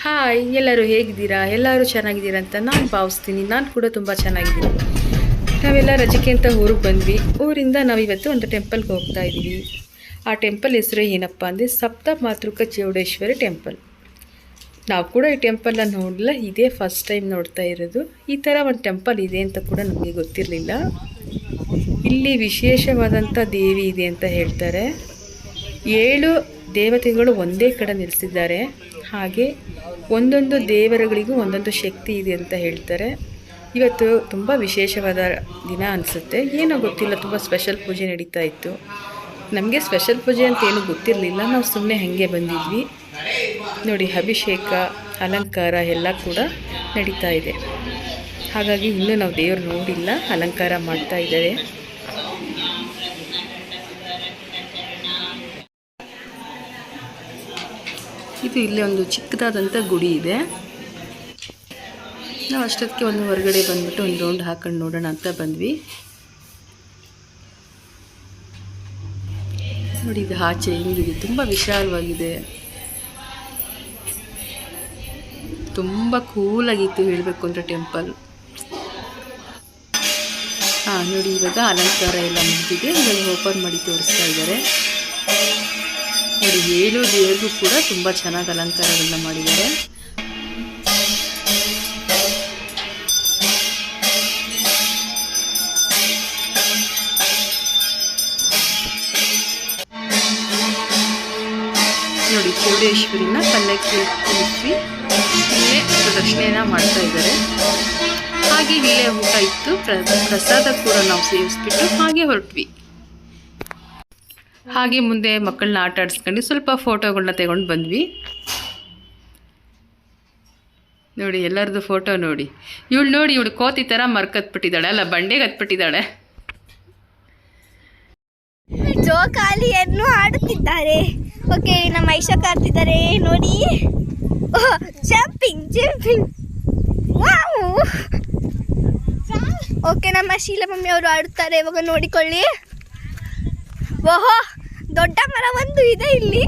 Hi, ಎಲ್ಲರೂ ಹೇಗಿದ್ದೀರಾ? ಎಲ್ಲರೂ ಚೆನ್ನಾಗಿದ್ದೀರಾ ಅಂತ ನಾನು ಭಾವಿಸ್ತೀನಿ. ನಾನು ಕೂಡ ತುಂಬ ಚೆನ್ನಾಗಿದ್ದೀನಿ. ನಾವೆಲ್ಲ ರಜಕ್ಕೆ ಅಂತ ಊರಿಗೆ ಬಂದ್ವಿ. ಊರಿಂದ ನಾವಿವತ್ತು ಒಂದು ಟೆಂಪಲ್ಗೆ ಹೋಗ್ತಾ ಇದ್ದೀವಿ. ಆ ಟೆಂಪಲ್ ಹೆಸರು ಏನಪ್ಪ ಅಂದರೆ ಸಪ್ತ ಮಾತೃಕ ಚೌಡೇಶ್ವರಿ ಟೆಂಪಲ್. ನಾವು ಕೂಡ ಈ ಟೆಂಪಲ್ನ ನೋಡಲಿಲ್ಲ, ಇದೇ ಫಸ್ಟ್ ಟೈಮ್ ನೋಡ್ತಾ ಇರೋದು. ಈ ಥರ ಒಂದು ಟೆಂಪಲ್ ಇದೆ ಅಂತ ಕೂಡ ನಮಗೆ ಗೊತ್ತಿರಲಿಲ್ಲ. ಇಲ್ಲಿ ವಿಶೇಷವಾದಂಥ ದೇವಿ ಇದೆ ಅಂತ ಹೇಳ್ತಾರೆ. 7 ದೇವತೆಗಳು ಒಂದೇ ಕಡೆ ನಿಲ್ಲಿಸಿದ್ದಾರೆ. ಹಾಗೆ ಒಂದೊಂದು ದೇವರುಗಳಿಗೂ ಒಂದೊಂದು ಶಕ್ತಿ ಇದೆ ಅಂತ ಹೇಳ್ತಾರೆ. ಇವತ್ತು ತುಂಬ ವಿಶೇಷವಾದ ದಿನ ಅನಿಸುತ್ತೆ. ಏನೋ ಗೊತ್ತಿಲ್ಲ, ತುಂಬ ಸ್ಪೆಷಲ್ ಪೂಜೆ ನಡೀತಾ ಇತ್ತು. ನಮಗೆ ಸ್ಪೆಷಲ್ ಪೂಜೆ ಅಂತ ಏನೂ ಗೊತ್ತಿರಲಿಲ್ಲ, ನಾವು ಸುಮ್ಮನೆ ಹಾಗೆ ಬಂದಿದ್ವಿ. ನೋಡಿ, ಅಭಿಷೇಕ ಅಲಂಕಾರ ಎಲ್ಲ ಕೂಡ ನಡೀತಾ ಇದೆ. ಹಾಗಾಗಿ ಇನ್ನೂ ನಾವು ದೇವರು ನೋಡಿಲ್ಲ, ಅಲಂಕಾರ ಮಾಡ್ತಾ ಇದ್ದಾರೆ. ಇದು ಇಲ್ಲಿ ಒಂದು ಚಿಕ್ಕದಾದಂಥ ಗುಡಿ ಇದೆ. ನಾವು ಅಷ್ಟೊತ್ತಿಗೆ ಒಂದು ಹೊರಗಡೆ ಬಂದ್ಬಿಟ್ಟು ಒಂದು ರೌಂಡ್ ಹಾಕೊಂಡು ನೋಡೋಣ ಅಂತ ಬಂದ್ವಿ. ನೋಡಿ, ಇದು ಆಚೆ ಹಿಂಗಿದೆ, ತುಂಬ ವಿಶಾಲವಾಗಿದೆ, ತುಂಬ ಕೂಲಾಗಿತ್ತು ಹೇಳಬೇಕು ಅಂದರೆ ಟೆಂಪಲ್. ನೋಡಿ, ಇವಾಗ ಅಲಂಕಾರ ಎಲ್ಲ ಮುಗಿದಿದೆ. ಇವಾಗ ಓಪನ್ ಮಾಡಿ ತೋರಿಸ್ತಾ ಇದ್ದಾರೆ. ನೋಡಿ, 7 ದೇವರಿಗೂ ಕೂಡ ತುಂಬ ಚೆನ್ನಾಗಿ ಅಲಂಕಾರಗಳನ್ನ ಮಾಡಿದ್ದಾರೆ. ನೋಡಿ, ಚೌಡೇಶ್ವರಿನ ಪಲ್ಲಕ್ಕಿ ಕೂರಿಸಿ ಇಲ್ಲೇ ಪ್ರದಕ್ಷಿಣೆನ ಮಾಡ್ತಾ ಇದ್ದಾರೆ. ಹಾಗೆ ಇಲ್ಲೇ ಊಟ ಇತ್ತು, ಪ್ರಸಾದ ಕೂಡ ನಾವು ಸೇವಿಸ್ಬಿಟ್ಟು ಹಾಗೆ ಹೊರಟ್ವಿ. ಹಾಗೆ ಮುಂದೆ ಮಕ್ಕಳನ್ನ ಆಟ ಆಡಿಸ್ಕೊಂಡು ಸ್ವಲ್ಪ ಫೋಟೋಗಳನ್ನ ತಗೊಂಡು ಬಂದ್ವಿ. ನೋಡಿ, ಎಲ್ಲರದ್ದು ಫೋಟೋ ನೋಡಿ. ಇವಳು ಕೋತಿ ಥರ ಮರ್ಕತ್ಬಿಟ್ಟಿದ್ದಾಳೆ, ಅಲ್ಲ ಬಂಡೆಗೆ ಹತ್ಬಿಟ್ಟಿದ್ದಾಳೆ. ಜೋಕಾಲಿಯನ್ನು ಆಡುತ್ತಿದ್ದಾರೆ. ಓಕೆ, ನಮ್ಮ ಐಶಕ್ ಆಡ್ತಿದ್ದಾರೆ ನೋಡಿ. ಜಂಪಿಂಗ್ ಓಕೆ, ನಮ್ಮ ಶೀಲಾ ಮಮ್ಮಿ ಅವರು ಆಡುತ್ತಾರೆ. ಇವಾಗ ನೋಡಿಕೊಳ್ಳಿ. ಓಹೋ, ದೊಡ್ಡ ಮರ ಒಂದು ಇದೆ ಇಲ್ಲಿ.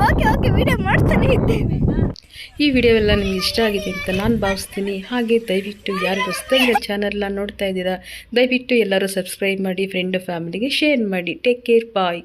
ಓಕೆ, ವಿಡಿಯೋ ಮಾಡ್ತಾನೆ ಇದ್ದೇನೆ. ಈ ವಿಡಿಯೋ ಎಲ್ಲ ನಿಮ್ಗೆ ಇಷ್ಟ ಆಗಿದೆ ಅಂತ ನಾನು ಭಾವಿಸ್ತೀನಿ. ಹಾಗೆ ದಯವಿಟ್ಟು ಯಾರು ಹೊಸದಾಗಿ ಚಾನಲ್ನ ನೋಡ್ತಾ ಇದ್ದೀರಾ, ದಯವಿಟ್ಟು ಎಲ್ಲರೂ ಸಬ್ಸ್ಕ್ರೈಬ್ ಮಾಡಿ, ಫ್ರೆಂಡ್ ಫ್ಯಾಮಿಲಿಗೆ ಶೇರ್ ಮಾಡಿ. ಟೇಕ್ ಕೇರ್, ಬಾಯ್.